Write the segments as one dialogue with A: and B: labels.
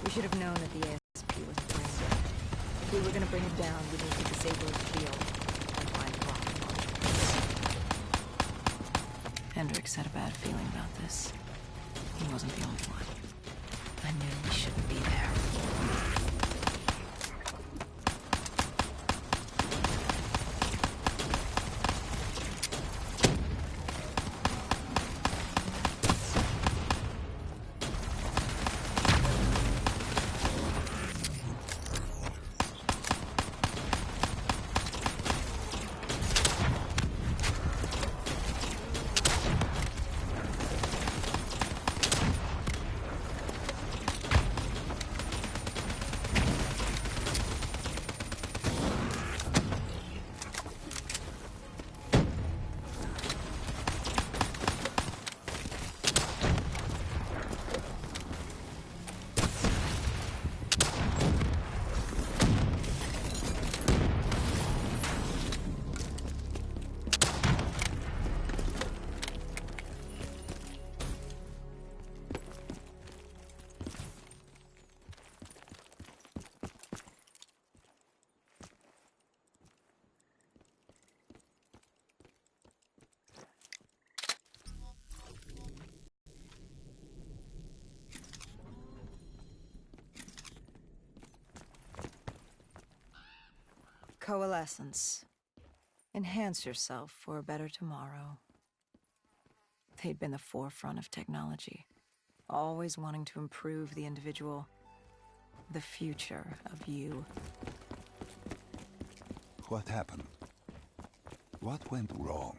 A: We should have known that the ASP was brain dead. If we were gonna bring it down, we need to disable its field and find rock. Hendricks had a bad feeling about this. He wasn't the only one. I knew we shouldn't be there. Coalescence. Enhance yourself for a better tomorrow. They'd been the forefront of technology, always wanting to improve the individual, the future of you.
B: What happened? What went wrong?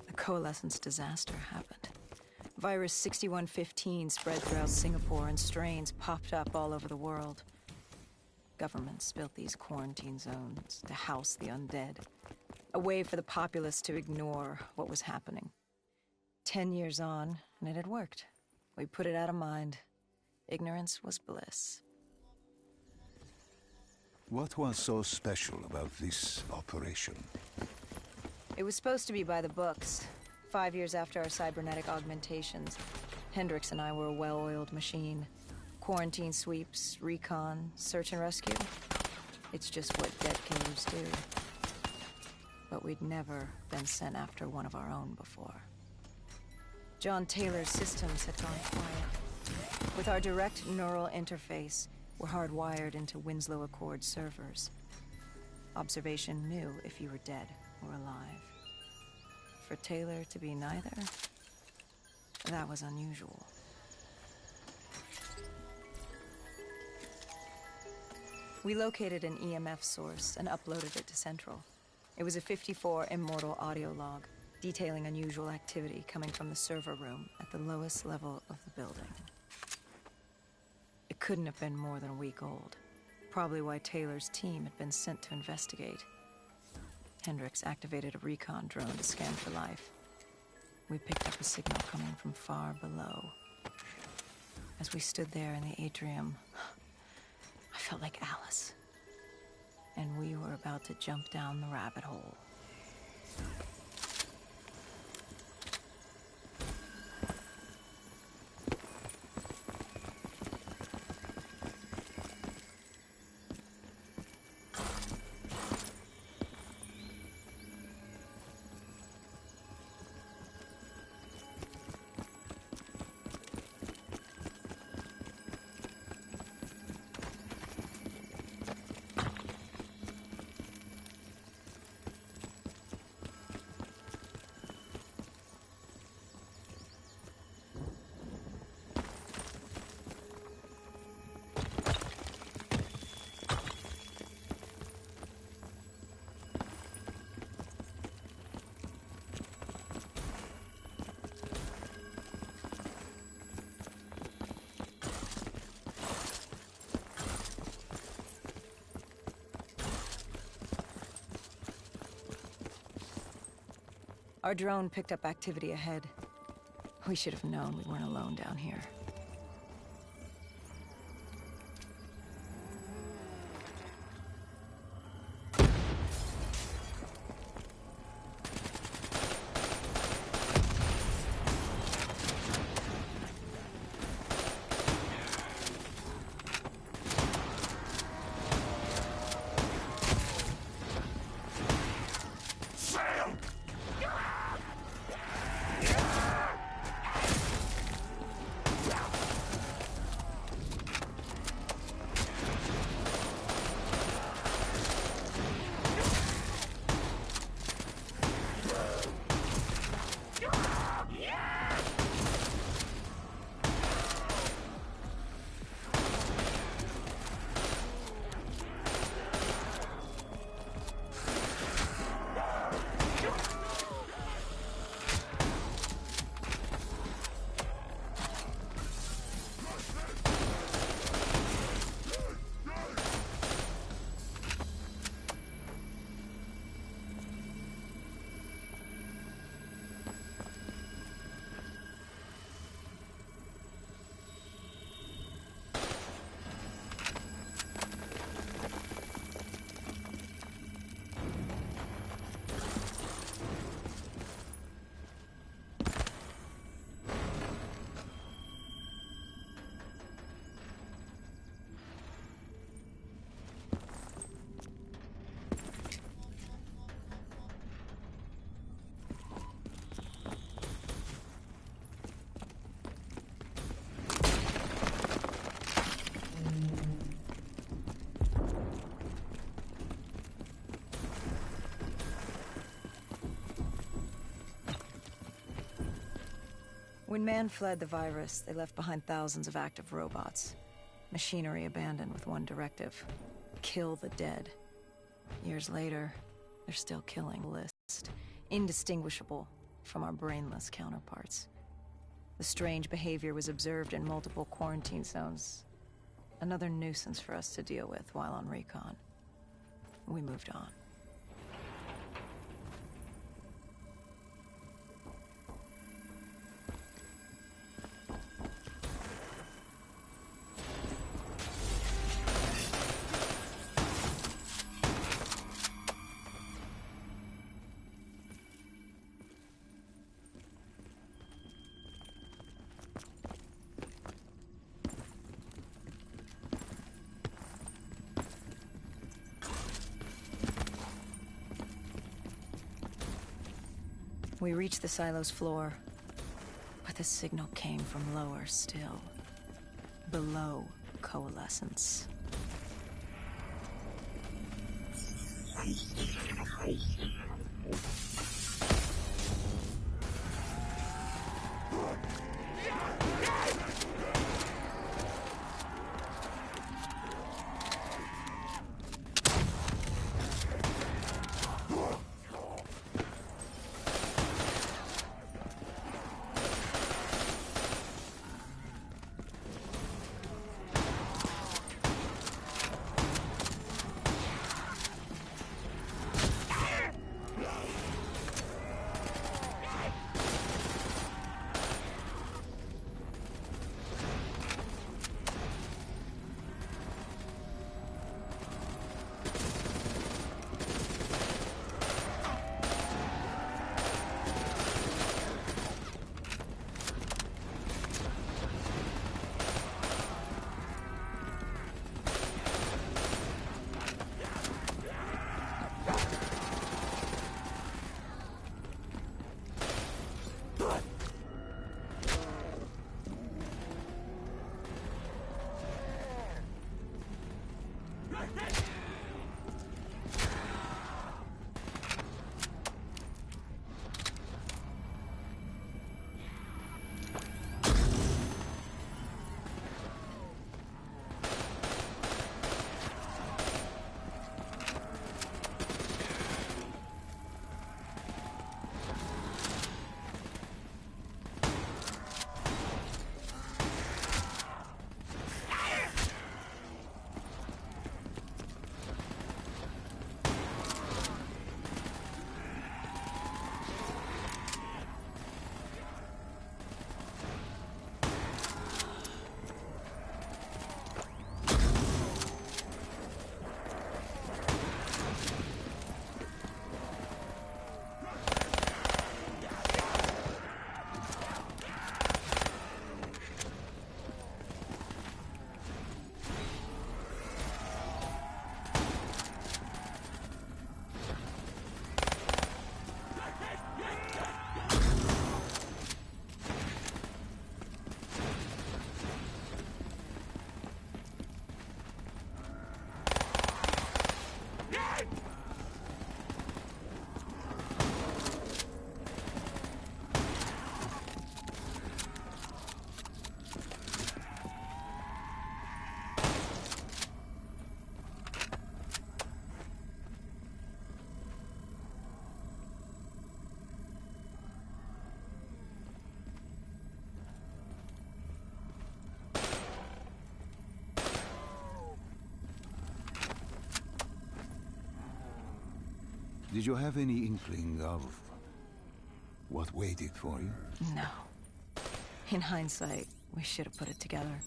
A: The Coalescence disaster happened. Virus 6115 spread throughout Singapore and strains popped up all over the world. Governments built these quarantine zones to house the undead. A way for the populace to ignore what was happening. 10 years on, and it had worked. We put it out of mind. Ignorance was bliss.
B: What was so special about this operation?
A: It was supposed to be by the books. 5 years after our cybernetic augmentations, Hendricks and I were a well-oiled machine. Quarantine sweeps, recon, search and rescue. It's just what dead killers do. But we'd never been sent after one of our own before. John Taylor's systems had gone quiet. With our direct neural interface, we're hardwired into Winslow Accord servers. Observation knew if you were dead or alive. For Taylor to be neither, that was unusual. We located an EMF source and uploaded it to Central. It was a 54 immortal audio log, detailing unusual activity coming from the server room at the lowest level of the building. It couldn't have been more than a week old, probably why Taylor's team had been sent to investigate. Hendricks activated a recon drone to scan for life. We picked up a signal coming from far below. As we stood there in the atrium, I felt like Alice. And we were about to jump down the rabbit hole. Our drone picked up activity ahead. We should have known we weren't alone down here. When man fled the virus, they left behind thousands of active robots. Machinery abandoned with one directive: kill the dead. Years later, they're still killing. List indistinguishable from our brainless counterparts. The strange behavior was observed in multiple quarantine zones. Another nuisance for us to deal with while on recon. We moved on. We reached the silo's floor, but the signal came from lower still. Below coalescence.
B: Did you have any inkling of what waited for you?
A: No. In hindsight, we should have put it together.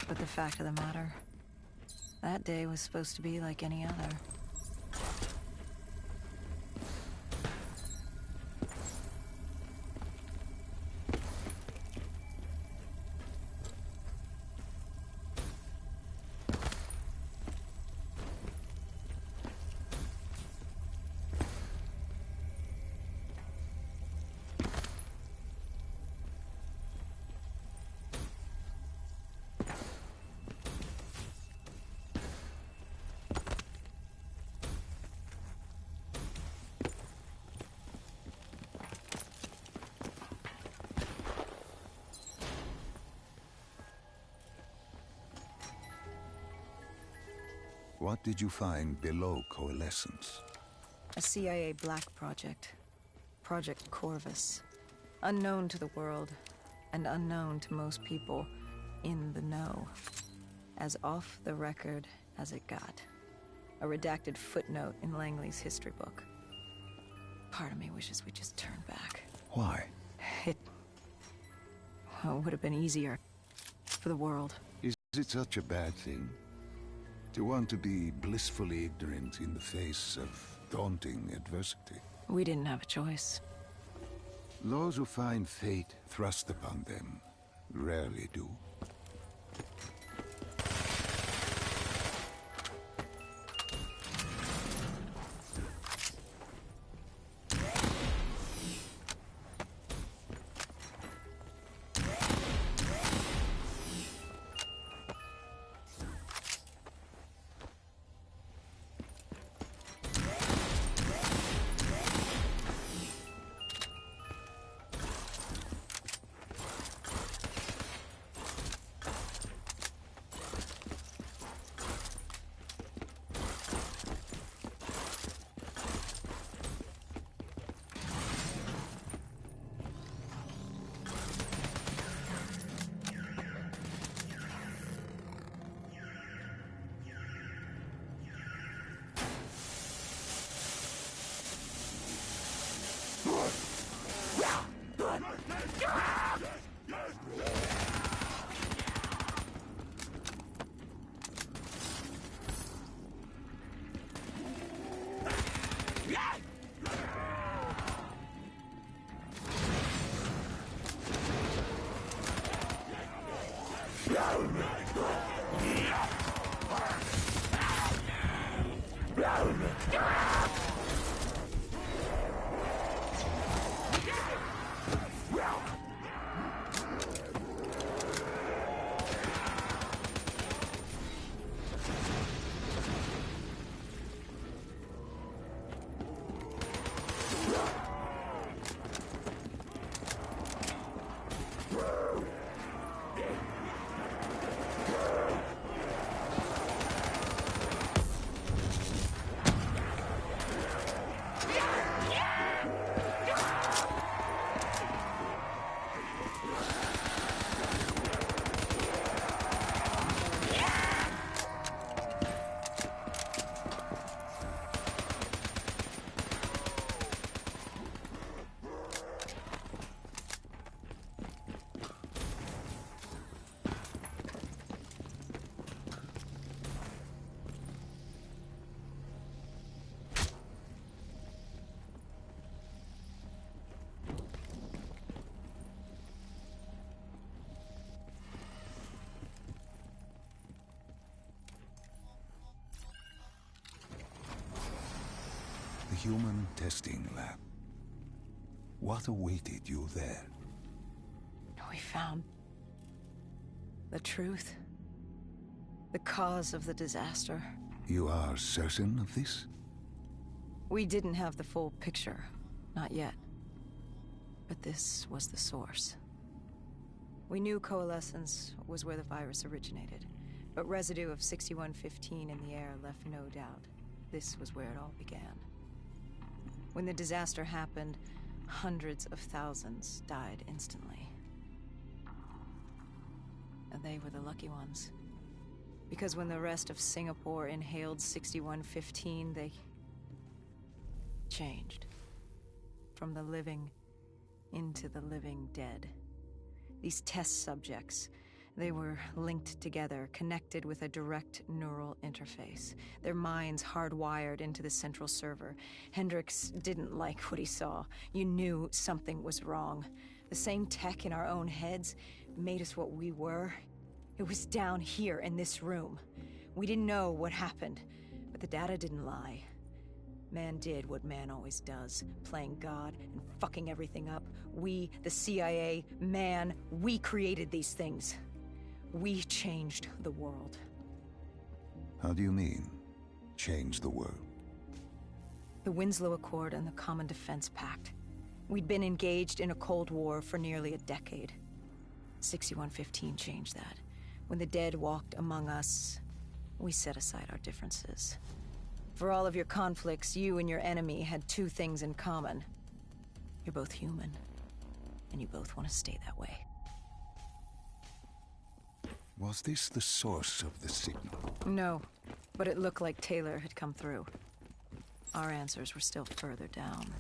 A: But the fact of the matter, that day was supposed to be like any other.
B: What did you find below Coalescence?
A: A CIA black project. Project Corvus. Unknown to the world, and unknown to most people in the know. As off the record as it got. A redacted footnote in Langley's history book. Part of me wishes we just turned back.
B: Why?
A: Well, it would have been easier. For the world.
B: Is it such a bad thing? To want to be blissfully ignorant in the face of daunting adversity?
A: We didn't have a choice.
B: Those who find fate thrust upon them rarely do. Human testing lab. What awaited you there?
A: We found the truth. The cause of the disaster.
B: You are certain of this?
A: We didn't have the full picture. Not yet. But this was the source. We knew Coalescence was where the virus originated, but residue of 6115 in the air left no doubt. This was where it all began. When the disaster happened, hundreds of thousands died instantly. And they were the lucky ones. Because when the rest of Singapore inhaled 6115, they changed. From the living into the living dead. These test subjects, they were linked together, connected with a direct neural interface. Their minds hardwired into the central server. Hendricks didn't like what he saw. You knew something was wrong. The same tech in our own heads made us what we were. It was down here in this room. We didn't know what happened, but the data didn't lie. Man did what man always does, playing God and fucking everything up. We, the CIA, man, we created these things. We changed the world.
B: How do you mean, change the world?
A: The Winslow Accord and the Common Defense Pact. We'd been engaged in a Cold War for nearly a decade. 6115 changed that. When the dead walked among us, We set aside our differences. For all of your conflicts, you and your enemy had two things in common. You're both human, and you both want to stay that way.
B: Was this the source of the signal?
A: No, but it looked like Taylor had come through. Our answers were still further down.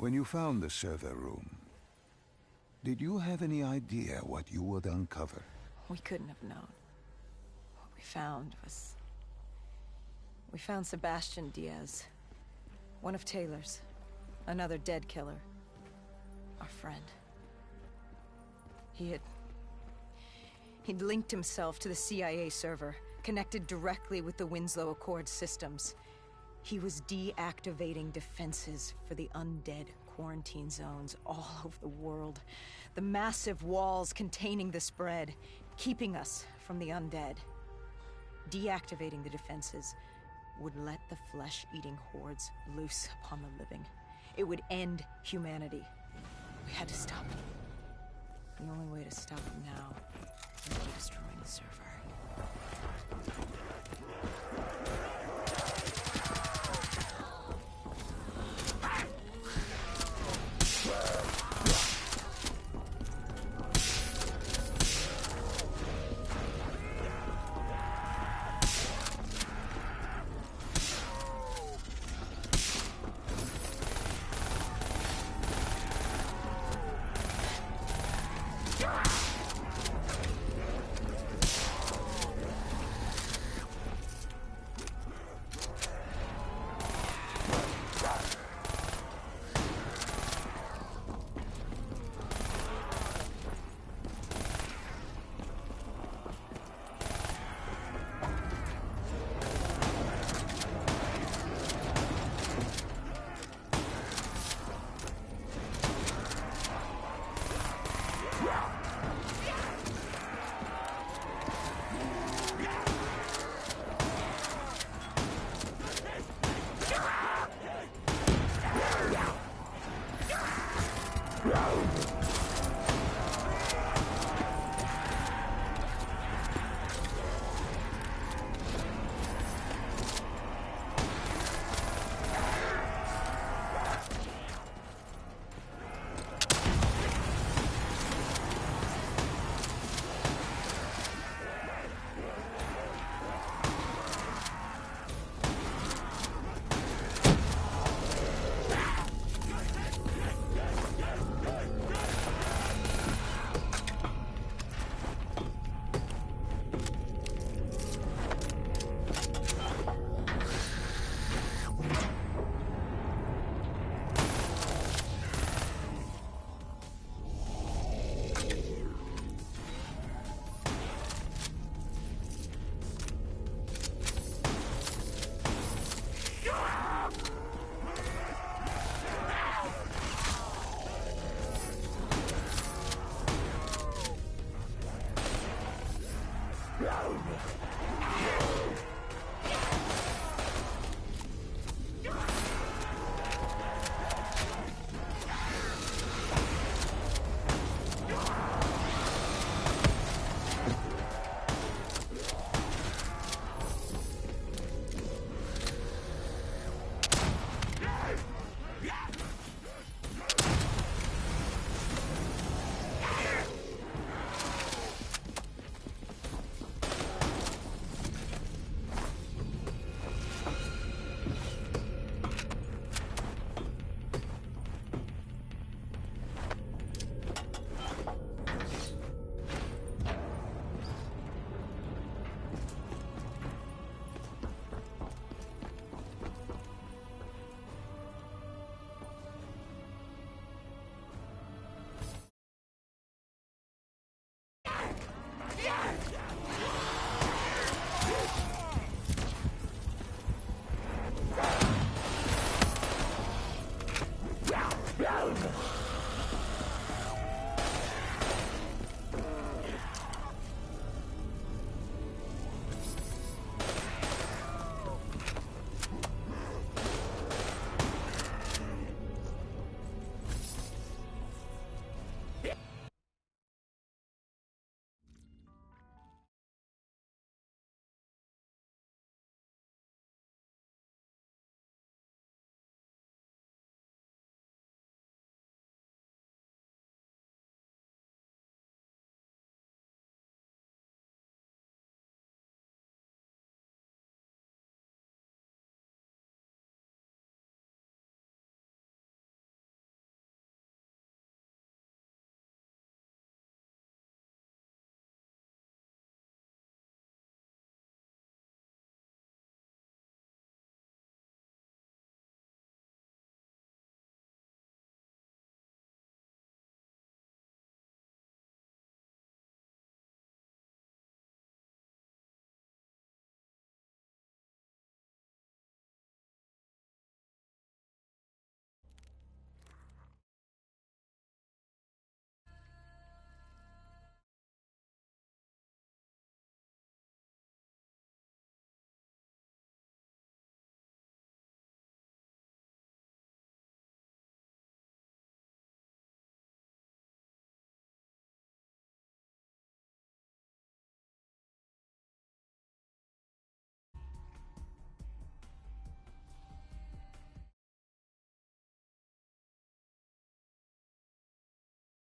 B: When you found the server room, did you have any idea what you would uncover?
A: We couldn't have known. What we found was... We found Sebastian Diaz. One of Taylor's. Another dead killer. Our friend. He'd linked himself to the CIA server, connected directly with the Winslow Accord systems. He was deactivating defenses for the undead quarantine zones all over the world. The massive walls containing the spread, keeping us from the undead. Deactivating the defenses would let the flesh-eating hordes loose upon the living. It would end humanity. We had to stop him. The only way to stop him now is by destroying the server.